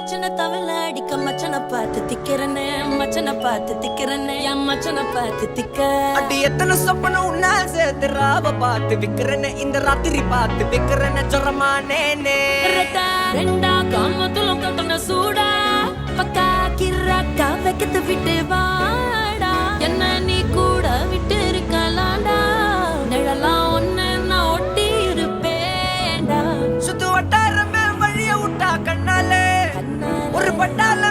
சின்ன தவள அடிக்க மச்சனை பார்த்து திக்கிறனே மச்சனை பார்த்து திக்கிறனே என் மச்சனை பார்த்து திக்க அடி எத்தனை சொப்பனம் உன்னா சேர்த்து ராவ பார்த்து விக்கிறனே இந்த ராத்திரி பார்த்து விக்கிறனே ஜொரமானேனே ரெண்டா காமத்துலம் கட்டண சூடா பக்கா கிராக்கா வைக்கத்து விட்டு வாடா என்ன நீ கூட விட்டு இருக்கலாண்டா நிழலாம் ஒன்னு நான் ஒட்டி இருப்பேன்டா சுத்து வட்டாரமே வழிய விட்டா கண்ணாலே ஒரு பட்டால